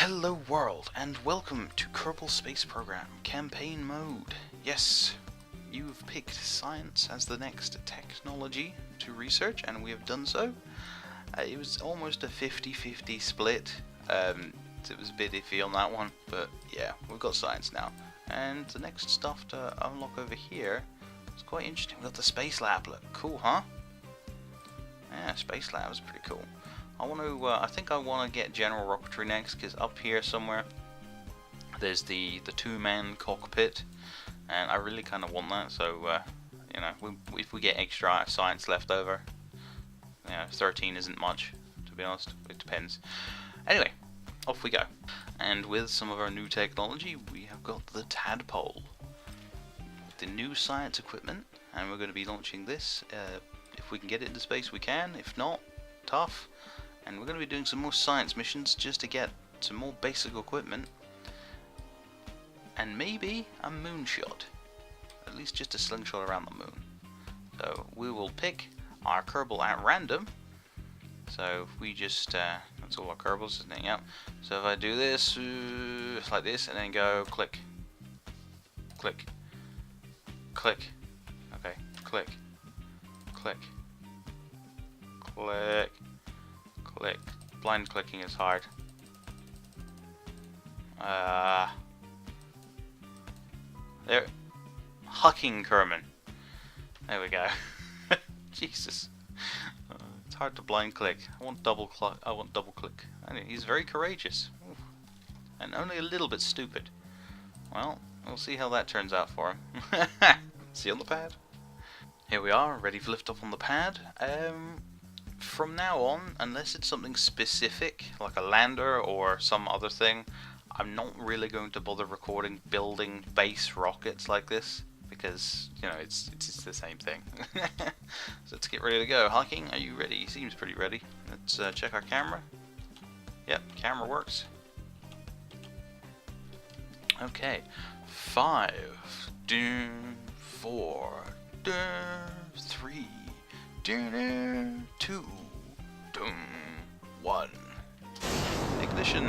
Hello world, and welcome to Kerbal Space Program Campaign Mode. Yes, you've picked science as the next technology to research, and we have done so. It was almost a 50-50 split. It was a bit iffy on that one, but yeah, we've got science now. And the next stuff to unlock over here is quite interesting. We've got the space lab. Look, cool, huh? Yeah, space lab is pretty cool. I think I want to get general rocketry next, because up here somewhere there's the two-man cockpit, and I really kind of want that. So you know, if we get extra science left over, you know, 13 isn't much, to be honest. It depends. Anyway, off we go. And with some of our new technology, we have got the tadpole, the new science equipment, and we're going to be launching this. If we can get it into space, we can. If not, tough. And we're going to be doing some more science missions just to get some more basic equipment. And maybe a moonshot. At least just a slingshot around the moon. So we will pick our Kerbal at random. So if we just, that's all our Kerbals, isn't it? Yep. So if I do this, like this, and then go click, click, click, okay, click, click, click. Click. Blind clicking is hard. There. Hucking Kerman. There we go. Jesus. It's hard to blind click. I want double click. He's very courageous. Oof. And only a little bit stupid. Well, we'll see how that turns out for him. See you on the pad. Here we are, ready for liftoff on the pad. From now on, unless it's something specific, like a lander or some other thing, I'm not really going to bother recording building base rockets like this, because, you know, it's the same thing. So let's get ready to go. Hawking, are you ready? He seems pretty ready. Let's check our camera. Yep, camera works. Okay, 5, 4, 3, 2, 1. Ignition.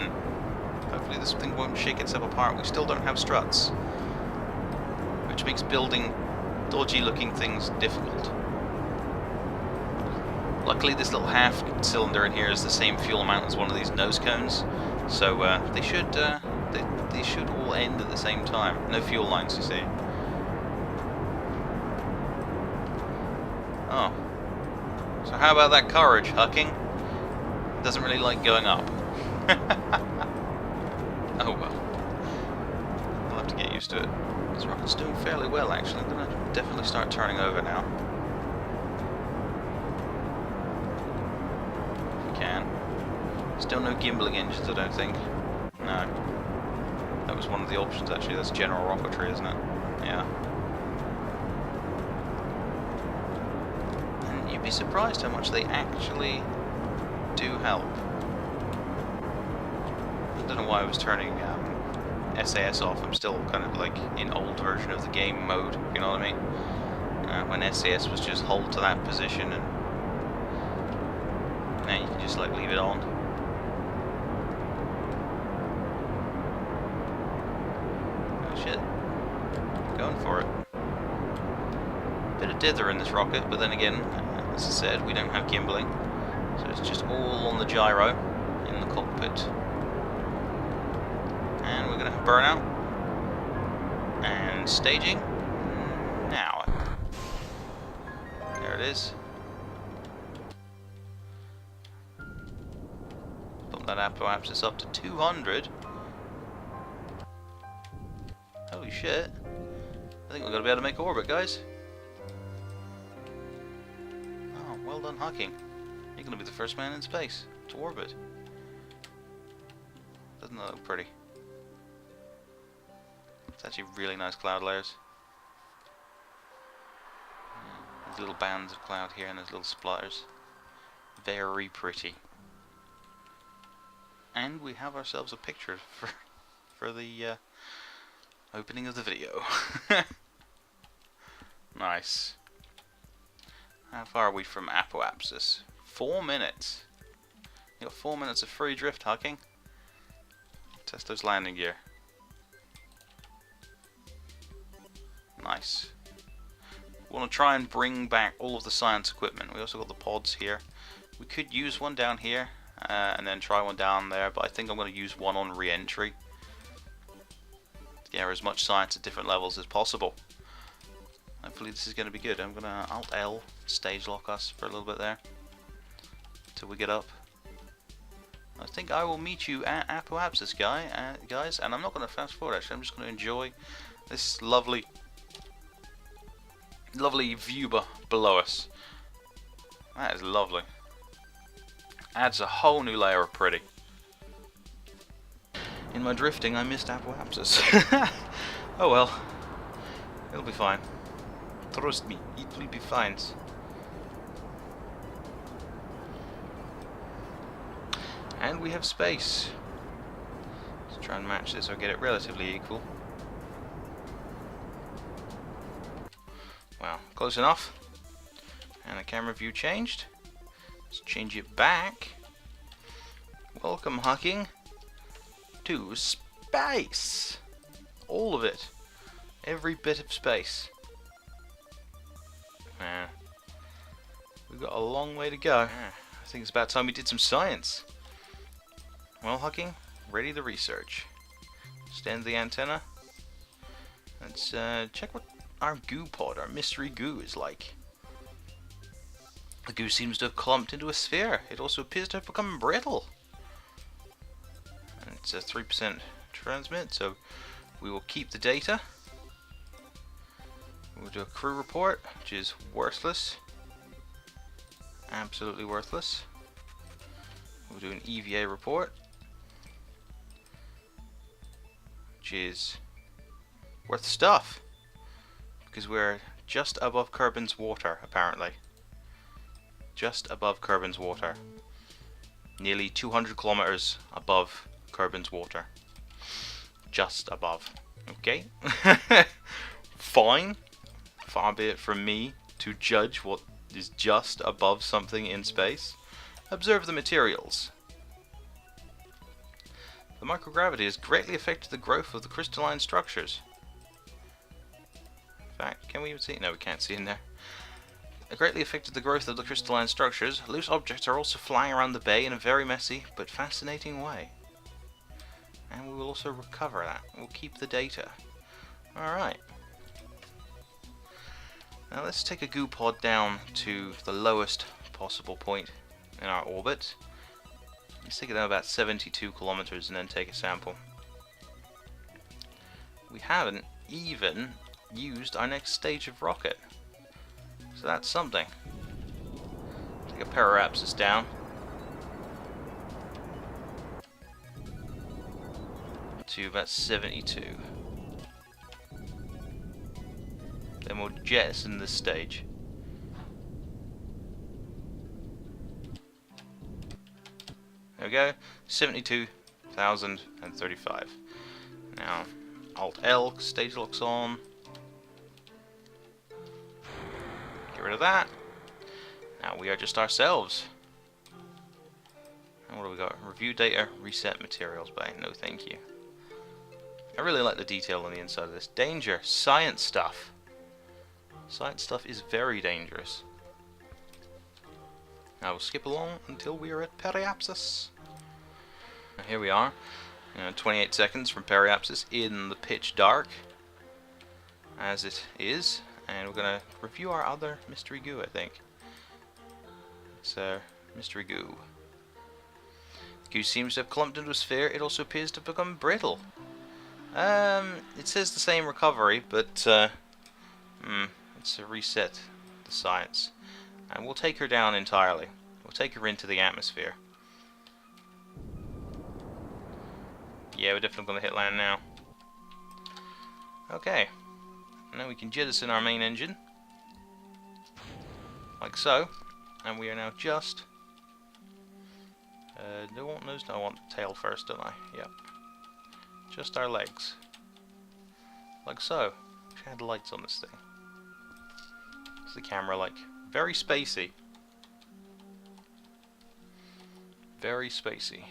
Hopefully this thing won't shake itself apart. We still don't have struts, which makes building dodgy looking things difficult. Luckily this little half cylinder in here is the same fuel amount as one of these nose cones, so they should all end at the same time. No fuel lines, you see. Oh. So how about that courage, Hucking? Doesn't really like going up. Oh well. I'll have to get used to it. This rocket's doing fairly well, actually. I'm going to definitely start turning over now. If we can. Still no gimbling engines, I don't think. No. That was one of the options, actually. That's general rocketry, isn't it? Yeah. You'd be surprised how much they actually do help. I don't know why I was turning SAS off. I'm still kind of like in old version of the game mode, you know what I mean? When SAS was just hold to that position, and now you can just like leave it on. Oh shit. Going for it. Bit of dither in this rocket, but then again, as I said, we don't have gimbaling, so it's just all on the gyro in the cockpit. And we're going to have burnout. And staging. Now. There it is. Pump that apoapsis up to 200. Holy shit. I think we're going to be able to make orbit, guys. Well done, Hawking. You're going to be the first man in space to orbit. Doesn't that look pretty? It's actually really nice cloud layers. There's little bands of cloud here and there's little splatters. Very pretty. And we have ourselves a picture for the opening of the video. Nice. How far are we from apoapsis? 4 minutes. You got 4 minutes of free drift, Hawking. Test those landing gear. Nice. We want to try and bring back all of the science equipment. We also got the pods here. We could use one down here and then try one down there, but I think I'm going to use one on re-entry. Yeah, as much science at different levels as possible. Hopefully this is going to be good. I'm going to Alt-L stage lock us for a little bit there till we get up. I think I will meet you at Apoapsis, guys, and I'm not going to fast forward actually. I'm just going to enjoy this lovely view below us. That is lovely. Adds a whole new layer of pretty. In my drifting, I missed Apoapsis. Oh well, it'll be fine. Trust me, it will be fine. And we have space. Let's try and match this or get it relatively equal. Wow, close enough. And the camera view changed. Let's change it back. Welcome, Hawking, to space. All of it. Every bit of space. Man, we've got a long way to go. I think it's about time we did some science. Well, Hawking, ready the research. Stand the antenna. Let's check what our goo pod, our mystery goo, is like. The goo seems to have clumped into a sphere. It also appears to have become brittle. And it's a 3% transmit, so we will keep the data. We'll do a crew report, which is worthless. Absolutely worthless. We'll do an EVA report, which is worth stuff, because we're just above Kerbin's water, apparently. Just above Kerbin's water. Nearly 200 kilometers above Kerbin's water. Just above. Okay? Fine. Far be it from me to judge what is just above something in space. Observe the materials. The microgravity has greatly affected the growth of the crystalline structures. In fact, can we even see? No, we can't see in there. It greatly affected the growth of the crystalline structures. Loose objects are also flying around the bay in a very messy but fascinating way. And we will also recover that. We'll keep the data. Alright. Now let's take a goo pod down to the lowest possible point in our orbit. Let's take it down about 72 kilometers and then take a sample. We haven't even used our next stage of rocket. So that's something. Take a Parapsis down. To about 72. Then we'll jettison this stage. There we go, 72,035. Now, Alt-L, stage locks on. Get rid of that. Now we are just ourselves. And what do we got? Review data, reset materials bay. No thank you. I really like the detail on the inside of this. Danger, science stuff. Science stuff is very dangerous. Now we'll skip along until we are at Periapsis. Here we are, 28 seconds from Periapsis in the pitch dark, as it is, and we're going to review our other mystery goo, I think. It's mystery goo. The goo seems to have clumped into a sphere. It also appears to have become brittle. It says the same recovery, but let's reset the science. And we'll take her down entirely. We'll take her into the atmosphere. Yeah, we're definitely going to hit land now. Okay. Now we can jettison our main engine. Like so. And we are now just... do I want nose? No, I want the tail first, don't I? Yep. Just our legs. Like so. Wish I had lights on this thing. What's the camera like? Very spacey. Very spacey.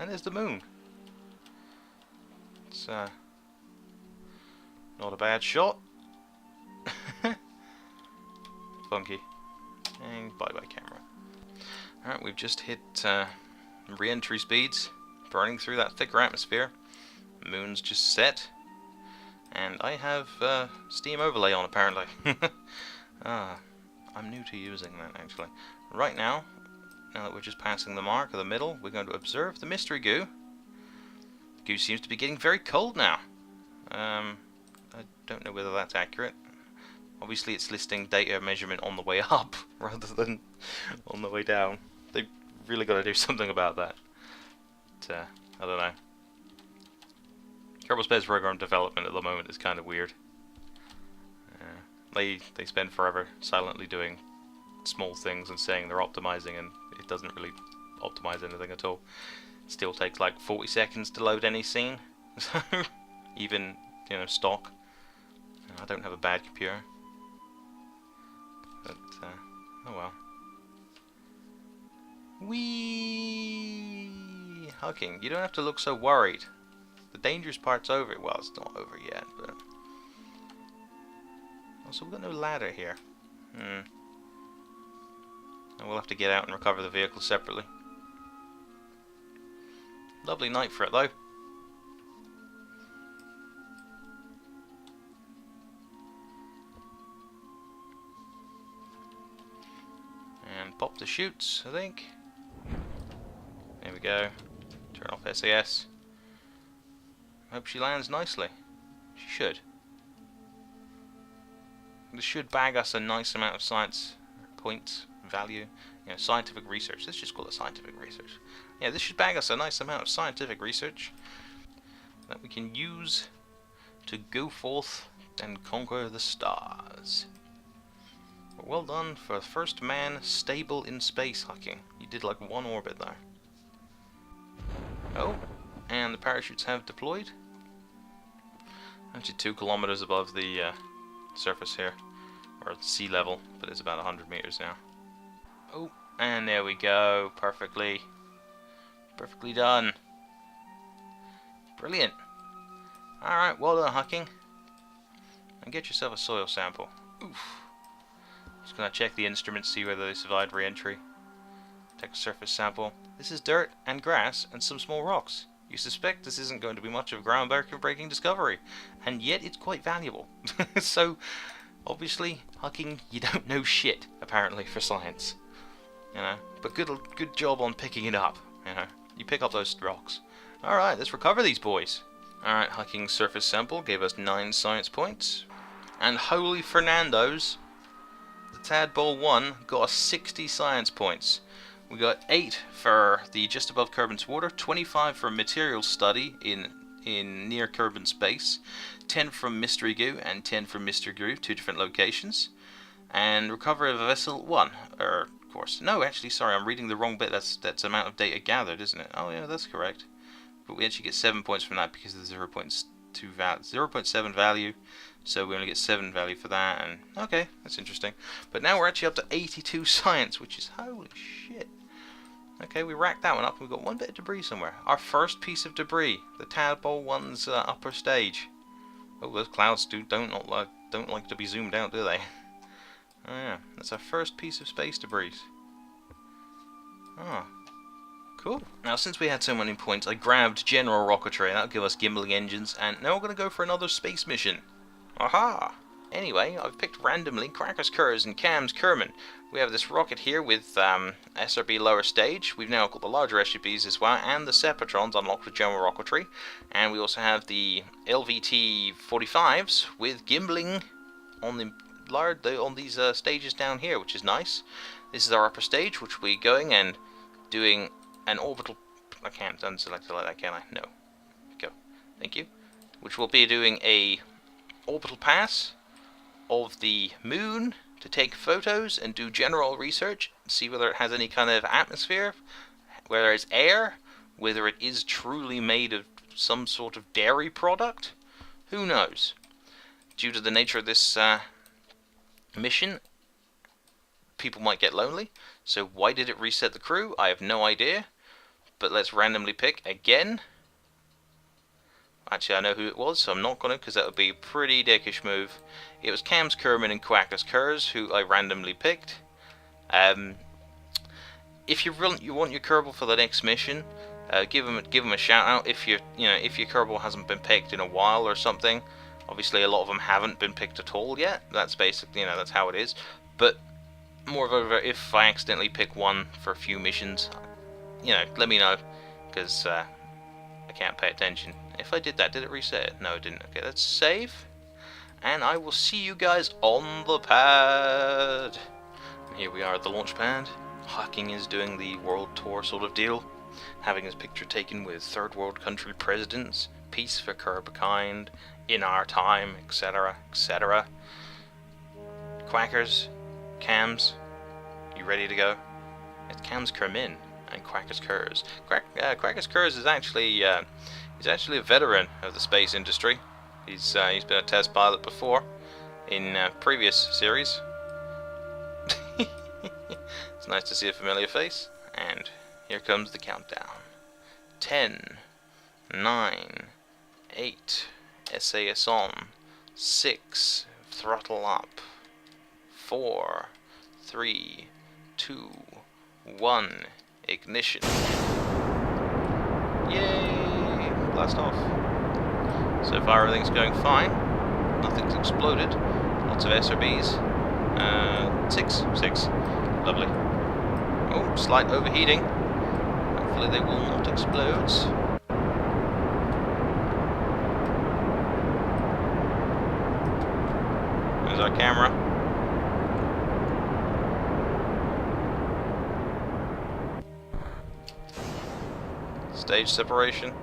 And there's the moon. It's not a bad shot. Funky. And bye-bye camera. Alright, we've just hit re-entry speeds, burning through that thicker atmosphere. The moon's just set. And I have Steam Overlay on, apparently. I'm new to using that, actually. Right now that we're just passing the mark of the middle, we're going to observe the mystery goo. The goo seems to be getting very cold now. I don't know whether that's accurate. Obviously it's listing data measurement on the way up, rather than on the way down. They've really got to do something about that. But, I don't know. Kerbal Space Program development at the moment is kind of weird. They spend forever silently doing small things and saying they're optimizing, and it doesn't really optimize anything at all. It still takes like 40 seconds to load any scene. So even, you know, stock. I don't have a bad computer. But oh well. Whee! Hucking. You don't have to look so worried. The dangerous part's over. Well, it's not over yet, but... Also, we've got no ladder here. And we'll have to get out and recover the vehicle separately. Lovely night for it, though. And pop the chutes, I think. There we go. Turn off SAS. Hope she lands nicely. She should. This should bag us a nice amount of science points, value, you know, scientific research. Let's just call it scientific research. Yeah, this should bag us a nice amount of scientific research that we can use to go forth and conquer the stars. Well done for the first man stable in space, Hucking. You did like one orbit there. Oh, and the parachutes have deployed. Actually 2 kilometers above the surface here, or sea level, but it's about 100 meters now. Oh, and there we go, perfectly done. Brilliant. Alright, well done, Hucking. And get yourself a soil sample. Oof. Just gonna check the instruments, see whether they survived re-entry. Take a surface sample. This is dirt and grass and some small rocks. You suspect this isn't going to be much of a groundbreaking discovery, and yet it's quite valuable. So, obviously, Hucking, you don't know shit, apparently, for science. You know, but good job on picking it up. You know, you pick up those rocks. All right, let's recover these boys. All right, Hucking's surface sample gave us 9 science points, and holy Fernandos, the Tadpole 1 got us 60 science points. We got 8 for the just above Kerbin's water, 25 for material study in near Kerbin space, 10 from mystery goo, and 10 from mystery goo, 2 different locations, and recovery of a vessel 1. Of course, no, actually, sorry, I'm reading the wrong bit. That's amount of data gathered, isn't it? Oh yeah, that's correct. But we actually get 7 points from that because of the 0.7 value. So we only get 7 value for that, and okay, that's interesting. But now we're actually up to 82 science, which is holy shit. Okay, we racked that one up, and we've got 1 bit of debris somewhere. Our first piece of debris, the Tadpole 1's upper stage. Oh, those clouds don't like to be zoomed out, do they? Oh yeah, that's our first piece of space debris. Oh, cool. Now, since we had so many points, I grabbed general rocketry. That'll give us gimbling engines, and now we're going to go for another space mission. Aha! Anyway, I've picked randomly Cracker's Kurs and Cam's Kerman. We have this rocket here with SRB lower stage. We've now got the larger SUVs as well, and the Sepatrons unlocked with general rocketry. And we also have the LVT-45s with gimbling on these stages down here, which is nice. This is our upper stage, which we're going and doing an orbital... I can't unselect it like that, can I? No. Go. Thank you. Which will be doing a orbital pass of the moon to take photos and do general research, see whether it has any kind of atmosphere, whether it's air, whether it is truly made of some sort of dairy product. Who knows? Due to the nature of this mission, people might get lonely, so why did it reset the crew? I have no idea, but let's randomly pick again. Actually, I know who it was, so I'm not going to, because that would be a pretty dickish move. It was Cam's Kerman and Quacker's Kers, who I randomly picked. If you want your Kerbal for the next mission, give him a shout out. If your Kerbal hasn't been picked in a while or something, obviously a lot of them haven't been picked at all yet. That's basically, that's how it is. But moreover, if I accidentally pick one for a few missions, let me know, because I can't pay attention. If I did that, did it reset? No, it didn't. Okay, let's save, and I will see you guys on the pad. And here we are at the launch pad. Hawking is doing the world tour sort of deal, having his picture taken with third world country presidents, peace for KerbPaint, in our time, etc., etc. Quackers, Cams, you ready to go? It's Cam's Kermin and Quacker's Kers. Quacker's Kers is actually he's actually a veteran of the space industry. He's been a test pilot before in previous series. It's nice to see a familiar face, and here comes the countdown. 10, 9, 8, SAS on, 6, throttle up, 4, 3, 2, 1, ignition. Yay! Blast off. So far everything's going fine. Nothing's exploded. Lots of SRBs. 6. Lovely. Oh, slight overheating. Hopefully they will not explode. There's our camera. Stage separation.